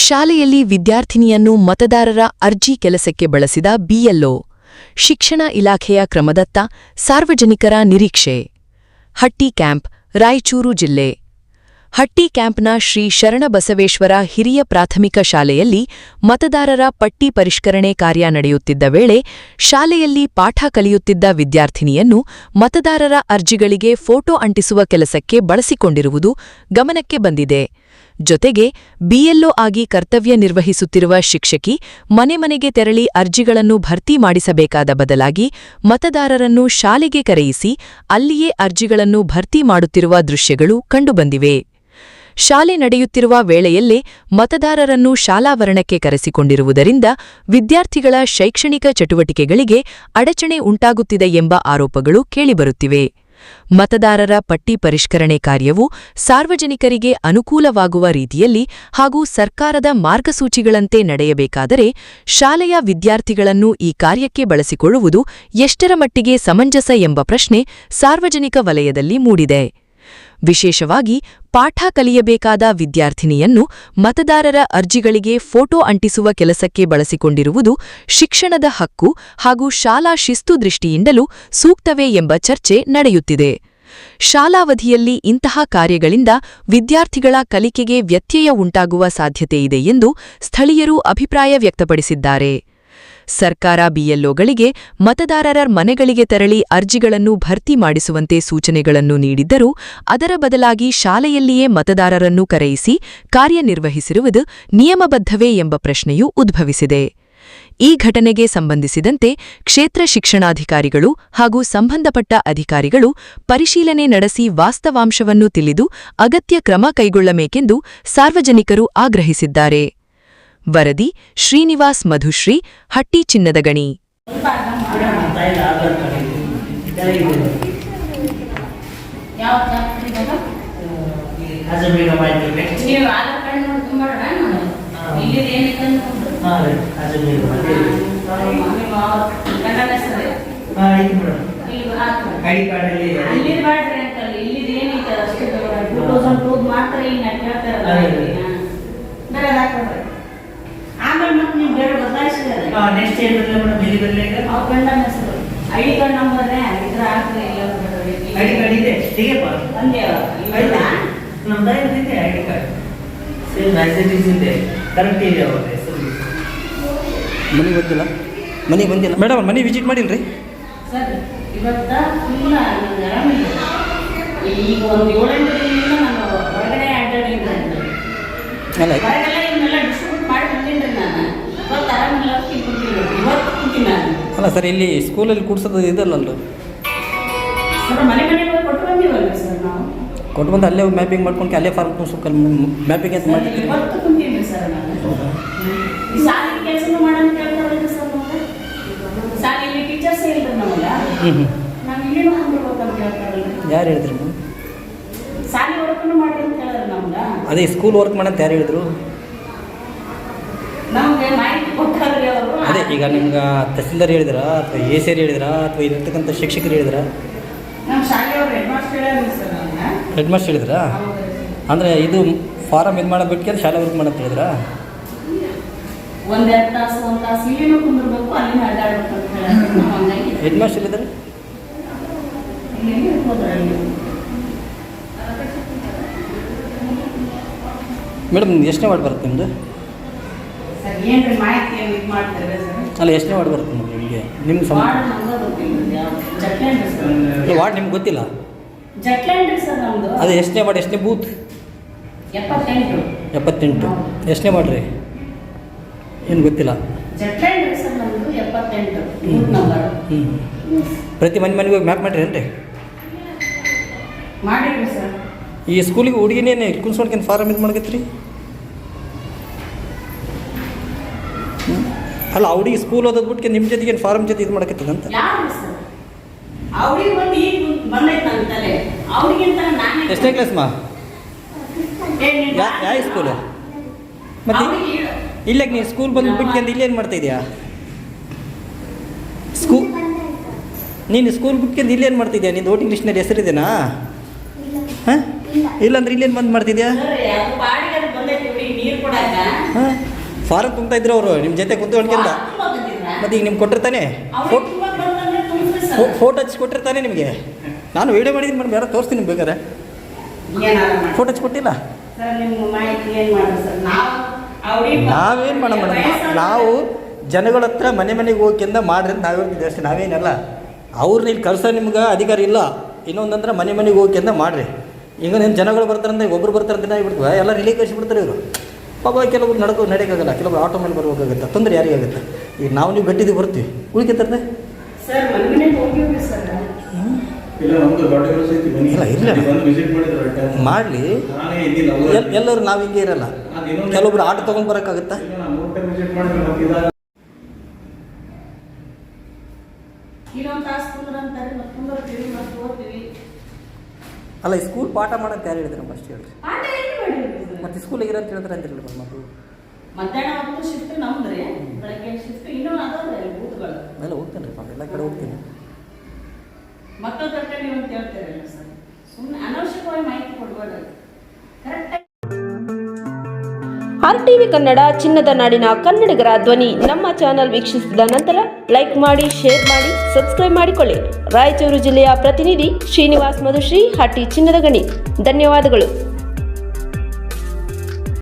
ಶಾಲೆಯಲ್ಲಿ ವಿದ್ಯಾರ್ಥಿನಿಯನ್ನು ಮತದಾರರ ಅರ್ಜಿ ಕೆಲಸಕ್ಕೆ ಬಳಸಿದ ಬಿಎಲ್ಒ. ಶಿಕ್ಷಣ ಇಲಾಖೆಯ ಕ್ರಮದತ್ತ ಸಾರ್ವಜನಿಕರ ನಿರೀಕ್ಷೆ. ಹಟ್ಟಿ ಕ್ಯಾಂಪ್, ರಾಯಚೂರು ಜಿಲ್ಲೆ. ಹಟ್ಟಿ ಕ್ಯಾಂಪ್ನ ಶ್ರೀ ಶರಣಬಸವೇಶ್ವರ ಹಿರಿಯ ಪ್ರಾಥಮಿಕ ಶಾಲೆಯಲ್ಲಿ ಮತದಾರರ ಪಟ್ಟಿ ಪರಿಷ್ಕರಣೆ ಕಾರ್ಯ ನಡೆಯುತ್ತಿದ್ದ ವೇಳೆ ಶಾಲೆಯಲ್ಲಿ ಪಾಠ ಕಲಿಯುತ್ತಿದ್ದ ವಿದ್ಯಾರ್ಥಿನಿಯನ್ನು ಮತದಾರರ ಅರ್ಜಿಗಳಿಗೆ ಫೋಟೋ ಅಂಟಿಸುವ ಕೆಲಸಕ್ಕೆ ಬಳಸಿಕೊಂಡಿರುವುದು ಗಮನಕ್ಕೆ ಬಂದಿದೆ. ಜೊತೆಗೆ ಬಿಎಲ್ಒ ಆಗಿ ಕರ್ತವ್ಯ ನಿರ್ವಹಿಸುತ್ತಿರುವ ಶಿಕ್ಷಕಿ ಮನೆ ಮನೆಗೆ ತೆರಳಿ ಅರ್ಜಿಗಳನ್ನು ಭರ್ತಿ ಮಾಡಿಸಬೇಕಾದ ಬದಲಾಗಿ ಮತದಾರರನ್ನು ಶಾಲೆಗೆ ಕರೆಯಿಸಿ ಅಲ್ಲಿಯೇ ಅರ್ಜಿಗಳನ್ನು ಭರ್ತಿ ಮಾಡುತ್ತಿರುವ ದೃಶ್ಯಗಳು ಕಂಡುಬಂದಿವೆ. ಶಾಲೆ ನಡೆಯುತ್ತಿರುವ ವೇಳೆಯಲ್ಲೇ ಮತದಾರರನ್ನು ಶಾಲಾವರಣಕ್ಕೆ ಕರೆಸಿಕೊಂಡಿರುವುದರಿಂದ ವಿದ್ಯಾರ್ಥಿಗಳ ಶೈಕ್ಷಣಿಕ ಚಟುವಟಿಕೆಗಳಿಗೆ ಅಡಚಣೆ ಉಂಟಾಗುತ್ತಿದೆ ಎಂಬ ಆರೋಪಗಳು ಕೇಳಿಬರುತ್ತಿವೆ. ಮತದಾರರ ಪಟ್ಟಿ ಪರಿಷ್ಕರಣೆ ಕಾರ್ಯವು ಸಾರ್ವಜನಿಕರಿಗೆ ಅನುಕೂಲವಾಗುವ ರೀತಿಯಲ್ಲಿ ಹಾಗೂ ಸರ್ಕಾರದ ಮಾರ್ಗಸೂಚಿಗಳಂತೆ ನಡೆಯಬೇಕಾದರೆ ಶಾಲೆಯ ವಿದ್ಯಾರ್ಥಿಗಳನ್ನು ಈ ಕಾರ್ಯಕ್ಕೆ ಬಳಸಿಕೊಳ್ಳುವುದು ಎಷ್ಟರ ಮಟ್ಟಿಗೆ ಸಮಂಜಸ ಎಂಬ ಪ್ರಶ್ನೆ ಸಾರ್ವಜನಿಕ ವಲಯದಲ್ಲಿ ಮೂಡಿದೆ. ವಿಶೇಷವಾಗಿ ಪಾಠ ಕಲಿಯಬೇಕಾದ ವಿದ್ಯಾರ್ಥಿನಿಯನ್ನು ಮತದಾರರ ಅರ್ಜಿಗಳಿಗೆ ಫೋಟೋ ಅಂಟಿಸುವ ಕೆಲಸಕ್ಕೆ ಬಳಸಿಕೊಂಡಿರುವುದು ಶಿಕ್ಷಣದ ಹಕ್ಕು ಹಾಗೂ ಶಾಲಾ ಶಿಸ್ತು ದೃಷ್ಟಿಯಿಂದಲೂ ಸೂಕ್ತವೇ ಎಂಬ ಚರ್ಚೆ ನಡೆಯುತ್ತಿದೆ. ಶಾಲಾವಧಿಯಲ್ಲಿ ಇಂತಹ ಕಾರ್ಯಗಳಿಂದ ವಿದ್ಯಾರ್ಥಿಗಳ ಕಲಿಕೆಗೆ ವ್ಯತ್ಯಯ ಉಂಟಾಗುವ ಸಾಧ್ಯತೆಯಿದೆ ಎಂದು ಸ್ಥಳೀಯರು ಅಭಿಪ್ರಾಯ ವ್ಯಕ್ತಪಡಿಸಿದ್ದಾರೆ. ಸರ್ಕಾರ ಬಿಎಲ್ಒಗಳಿಗೆ ಮತದಾರರ ಮನೆಗಳಿಗೆ ತೆರಳಿ ಅರ್ಜಿಗಳನ್ನು ಭರ್ತಿ ಮಾಡಿಸುವಂತೆ ಸೂಚನೆಗಳನ್ನು ನೀಡಿದ್ದರೂ ಅದರ ಬದಲಾಗಿ ಶಾಲೆಯಲ್ಲಿಯೇ ಮತದಾರರನ್ನು ಕರೆಯಿಸಿ ಕಾರ್ಯನಿರ್ವಹಿಸಿರುವುದು ನಿಯಮಬದ್ಧವೇ ಎಂಬ ಪ್ರಶ್ನೆಯೂ ಉದ್ಭವಿಸಿದೆ. ಈ ಘಟನೆಗೆ ಸಂಬಂಧಿಸಿದಂತೆ ಕ್ಷೇತ್ರ ಶಿಕ್ಷಣಾಧಿಕಾರಿಗಳು ಹಾಗೂ ಸಂಬಂಧಪಟ್ಟ ಅಧಿಕಾರಿಗಳು ಪರಿಶೀಲನೆ ನಡೆಸಿ ವಾಸ್ತವಾಂಶವನ್ನು ತಿಳಿದು ಅಗತ್ಯ ಕ್ರಮ ಕೈಗೊಳ್ಳಬೇಕೆಂದು ಸಾರ್ವಜನಿಕರು ಆಗ್ರಹಿಸಿದ್ದಾರೆ. ವರದಿ ಶ್ರೀನಿವಾಸ್ ಮಧುಶ್ರೀ, ಹಟ್ಟಿ ಚಿನ್ನದ ಗಣಿ. ನೆಕ್ಸ್ಟ್ ಏನು ಬರಲ್ಲ ಮೇಡಮ್, ಎಲ್ಲಿ ಬರಲ್ಲ ಈಗ ID card number ID card ಇದೆ ತೆಗೆಯಪ್ಪ. ನಮ್ದು ಇದೆ ಐಡಿ ಕಾರ್ಡ್, ಸೇಮ್ ಮೆಸೇಜಸ್ ಇದೆ, ಕರೆಕ್ಟ್ ಇದೆ. ಅವ್ರ ಹೆಸರು ಮನೆಗೆ ಬಂದಿಲ್ಲ, ಮನೆಗೆ ಬಂದಿಲ್ಲ ಮೇಡಮ್. ಮನೆ ವಿಸಿಟ್ ಮಾಡಿಲ್ರಿ ಸರ್? ಇವತ್ತ ಫುಲ್ ನನಗೆ ಆರಾಮಿಲ್ಲ. ಈಗ ಒಂದು 7 ದಿನದಿಂದ ನಾನು ಹೊರಗಡೆ ಅಡ್ಡಾಡಿದ್ದೆ. ಅಲ್ಲ ಹೊರಗೆಲ್ಲ ಇವನ್ನೆಲ್ಲ ಡಿಸ್ಟ್ರಿಬ್ಯೂಟ್ ಮಾಡಿ ಬಂದಿದ್ದೆ ನಾನು. ಇವತ್ತು ಆರಾಮಿಲ್ಲ, ಇವತ್ತು ಕೂತೀನಿ ನಾನು. ಅಲ್ಲ ಸರ್, ಇಲ್ಲಿ ಸ್ಕೂಲಲ್ಲಿ ಕೂಡ್ಸೋದು ಇದಲ್ಲಲ್ಲ ಸರ್? ಮನೆ ಮನೆಗೆ ಕೊಟ್ಟು ಬಂದಿವಲ್ಲ ಸರ್ ನಾವು. ಕೊಟ್ಟು ಬಂದು ಅಲ್ಲೇ ಮ್ಯಾಪಿಂಗ್ ಮಾಡ್ಕೊಂಡು ಅಲ್ಲೇ ಫಾರ್ಮ್ ಮ್ಯಾಪಿಂಗ್ ಅಂತ ಮಾಡಿರ್ತೀವಿ. ಇವತ್ತು ಕುಂತೀನಿ ಸರ್ ನಾನು. ಈ ಶಾಲೆಗೆ ಕೆಲಸನೂ ಮಾಡೋಣ ಕೇಳ್ತಾರಲ್ಲ ಸರ್ ನಮಗೆ. ಶಾಲೆಯಲ್ಲಿ ಟೀಚರ್ಸ್ ಇಲ್ರಿ ನಮಗ, ನಾವು ಇಲ್ಲಿ ಮಾಡ್ಬೇಕಂತ ಕೇಳ್ತಾರಲ್ಲ. ಯಾರು ಹೇಳಿದ್ರಿ ನೀವು? ಶಾಲೆ ವರ್ಕ್ನು ಮಾಡಿ ಅಂತ ಹೇಳಿದ್ರು ನಮ್ಗೆ. ಅದೇ ಸ್ಕೂಲ್ ವರ್ಕ್ ಮಾಡಂತ ಯಾರು ಹೇಳಿದ್ರು? ನಮಗೆ ಮಾಹಿತಿ ಕೊಟ್ಟಾರ್ರಿ ಅವರು. ಅದೇ ಈಗ ನಿಮ್ಗೆ ತಹಸೀಲ್ದಾರ್ ಹೇಳಿದ್ರಾ ಅಥವಾ ಎ ಸಿ ಹೇಳಿದ್ರಾ ಅಥವಾ ಇಲ್ಲಿರ್ತಕ್ಕಂಥ ಶಿಕ್ಷಕರು ಹೇಳಿದ್ರಾ? ನಮ್ಮ ಶಾಲೆಯವರು ಹೆಡ್ ಮಾಸ್ಟರ್ ಹೇಳಿದ್ರು ಸರ್ ನಮ್ಗೆ. ಹೆಡ್ ಮಾಸ್ಟರ್ ಹೇಳಿದ್ರಾ? ಅಂದರೆ ಇದು ಫಾರಮ್ ಇದು ಮಾಡೋದು ಶಾಲೆ ವರ್ಕ್ ಮಾಡಂತ ಹೇಳಿದ್ರಾ? 1-2 ತಾಸು 1 ತಾಸು ಇಲ್ಲಿನೂ ಕುಂದಿರ್ಬೇಕು, ಅಲ್ಲಿನೂ ಅಡ್ಡಾಡ್ಬೇಕು ಅಂತ ಹೇಳಿದ್ರು. ಹೆಡ್ ಮಾಸ್ಟರ್ ಹೇಳಿದ್ರೆ ಮೇಡಮ್ ಎಷ್ಟನೇ ವಾರ್ಡ್ ಬರುತ್ತೆ ನಿಮ್ಮದು? ಸರ್ ಏನ್ರಿ ಮಾಹಿತಿ ಏನು ಇದು ಮಾಡ್ತಾರೆ ಸರ್? ಅಲ್ಲ ಎಷ್ಟನೇ ವಾರ್ಡ್ ಬರುತ್ತೆ ನಿಮಗೆ? ನಿಮ್ಮ ವಾರ್ಡ್ ನಿಮ್ಗೆ ಗೊತ್ತಿಲ್ಲ? ಜಟ್ಲ್ಯಾಂಡ್ರಿ ಸರ್ ನಮ್ಮದು. ಅದೇ ಎಷ್ಟನೇ ವಾರ್ಡ್, ಎಷ್ಟನೇ ಬೂತ್? 78. ಎಷ್ಟನೇ ವಾರ್ಡ್ ರೀ? ಏನು ಗೊತ್ತಿಲ್ಲ. ಜಟ್ಲ್ಯಾಂಡ್ರಿ ಸರ್ ನಮ್ಮದು 78 ಬೂತ್ ನಂಬರ್. ಪ್ರತಿ ಮನೆಗೆ ಹೋಗಿ ಮ್ಯಾಪ್ ಮಾಡಿರೇನ್ರಿ? ಮಾಡಿರಿ ಸರ್. ಈ ಸ್ಕೂಲಿಗೆ ಹುಡುಗಿನೇನೆ ಕುನ್ಸ್ಕೊಂಡ್ಕೊಂಡು ಫಾರಮ್ ಇದು ಮಾಡ್ಕತ್ರಿ? ಅಲ್ಲ ಹುಡುಗಿ ಸ್ಕೂಲ್ ಓದೋದು ಬಿಟ್ಟು ನಿಮ್ಮ ಜೊತೆಗೆ ಫಾರಮ್ ಜೊತೆ ಇದು ಮಾಡಕತ್ತದಂತ? ಯಾರು ಸರ್? ಅವ್ರಿಗೆ ಬಂದು ಈಗ ಬಂದೈತೆ ಅಂತಾರೆ. ಅವ್ರಿಗಿಂತ ನಾನು ಎಷ್ಟನೇ ಕ್ಲಾಸ್ ಮಾ? ಯಾವ ಸ್ಕೂಲು? ಮತ್ತೆ ಇಲ್ಲ ನೀನು ಸ್ಕೂಲ್ ಬಂದು ಬಿಟ್ಕೊಂಡು ಇಲ್ಲೇನು ಮಾಡ್ತಾಯಿದ್ಯಾ? ನೀನು ಸ್ಕೂಲ್ ಬಿಟ್ಕೊಂಡು ಇಲ್ಲೇನು ಮಾಡ್ತಿದ್ಯಾ? ನಿಂದು ವೋಟಿಂಗ್ ಲಿಸ್ಟ್ನಲ್ಲಿ ಹೆಸರಿದೆನಾ? ಹಾಂ, ಇಲ್ಲಾಂದ್ರೆ ಇಲ್ಲೇನು ಬಂದು ಮಾಡ್ತಿದ್ಯಾ? ನೀರು ಕೊಡಾಕ ಹಾಂ ಫಾರಂ ತುಂಬ್ತಾ ಇದ್ರು ಅವರು ನಿಮ್ಮ ಜೊತೆ ಕುಂತ್ಕೊಂಡ್ಕಿಂದ ಮತ್ತು ಈಗ ನಿಮ್ಗೆ ಕೊಟ್ಟಿರ್ತಾನೆ ಫೋಟೋ ಹಚ್ಚಿ ಕೊಟ್ಟಿರ್ತಾನೆ ನಿಮಗೆ. ನಾನು ವೀಡಿಯೋ ಮಾಡಿದ್ದೀನಿ ಮೇಡಮ್, ಯಾರೋ ತೋರಿಸ್ತೀನಿ ನಿಮ್ಗೆ ಬೇಕಾದ್ರೆ. ಫೋಟೋ ಹಚ್ಚಿ ಕೊಟ್ಟಿಲ್ಲ. ನಾವೇನು ಮಾಡೋಣ ಮೇಡಮ್, ನಾವು ಜನಗಳ ಹತ್ರ ಮನೆಗೆ ಹೋಗಿಂದ ಮಾಡ್ರಿ ಅಂತ ನಾವೇ ಹೇಳ್ತಿದ್ವಿ ಅಷ್ಟೇ. ನಾವೇನಲ್ಲ ಅವ್ರನ್ನ ಇಲ್ಲಿ ಕಳ್ಸೋ ನಿಮ್ಗೆ ಅಧಿಕಾರ ಇಲ್ಲ. ಇನ್ನೊಂದಂದ್ರೆ ಮನೆಗೆ ಹೋಗಿಂದ ಮಾಡಿರಿ. ಈಗ ನೀನು ಜನಗಳು ಬರ್ತಾರಂದ್ರೆ ಒಬ್ಬರು ಬರ್ತಾರಂತ ಆಗಿಬಿಡ್ತವೆ, ಎಲ್ಲ ರಿಲೇ ಕಳಿಸ್ಬಿಡ್ತಾರೆ ಇವರು. ಪಾಪ ಕೆಲವರು ನಡೆಯೋಕ್ಕಾಗಲ್ಲ, ಕೆಲವರು ಆಟೋ ಮೇಲೆ ಬರ್ಬೇಕಾಗುತ್ತೆ, ತೊಂದರೆ ಯಾರಿಗಾಗುತ್ತೆ. ಈಗ ನಾವು ನೀವು ಗಟ್ಟಿದ್ದೀವಿ ಬರ್ತೀವಿ, ಉಳಿಕೆತ್ತಂದ್ರೆ ಮಾಡಲಿ. ಎಲ್ಲರೂ ನಾವು ಹಿಂಗೆ ಇರಲ್ಲ, ಕೆಲವೊಬ್ರು ಆಟೋ ತೊಗೊಂಡು ಬರೋಕ್ಕಾಗುತ್ತಾ? ಅಲ್ಲ ಈ ಸ್ಕೂಲ್ ಪಾಠ ಮಾಡೋದು ಯಾರು ಹೇಳಿದ್ರು ನಮ್ಮ ಅಷ್ಟು ಹೇಳ್ರಿ. ಮತ್ತೆ ಸ್ಕೂಲಿಗೆ ಇರೋ ಅಂತ ಹೇಳಿದ್ರೆ ಅಂತ ಹೇಳಿ ಮಕ್ಕಳು ಮಧ್ಯಾಹ್ನ ಹೊತ್ತು ಶಿಫ್ಟ್ ನಮ್ದ್ರಿ, ಬೆಳಗ್ಗೆ ಶಿಫ್ಟ್ ಇನ್ನೂ ಅದಾವ್ರಿ ಬೂತ್ಗಳು. ಎಲ್ಲ ಹೋಗ್ತೇನೆ ರೀ, ಎಲ್ಲ ಕಡೆ ಹೋಗ್ತೀನಿ. ಮಕ್ಕಳು ಕರ್ಕೊಂಡು ಅಂತ ಹೇಳ್ತಾರಲ್ಲ ಸರ್, ಸುಮ್ಮನೆ ಅನವಶ್ಯಕವಾಗಿ ಮಾಹಿತಿ ಕೊಡ್ಬೇಡ್ರಿ. ಕರೆಕ್ಟಾಗಿ RTV ಕನ್ನಡ ಚಿನ್ನದ ನಾಡಿನ ಕನ್ನಡಿಗರ ಧ್ವನಿ. ನಮ್ಮ ಚಾನಲ್ ವೀಕ್ಷಿಸಿದ ನಂತರ ಲೈಕ್ ಮಾಡಿ, ಶೇರ್ ಮಾಡಿ, ಸಬ್ಸ್ಕ್ರೈಬ್ ಮಾಡಿಕೊಳ್ಳಿ. ರಾಯಚೂರು ಜಿಲ್ಲೆಯ ಪ್ರತಿನಿಧಿ ಶ್ರೀನಿವಾಸ್ ಮಧುಶ್ರೀ, ಹಟ್ಟಿ ಚಿನ್ನದ ಗಣಿ. ಧನ್ಯವಾದಗಳು.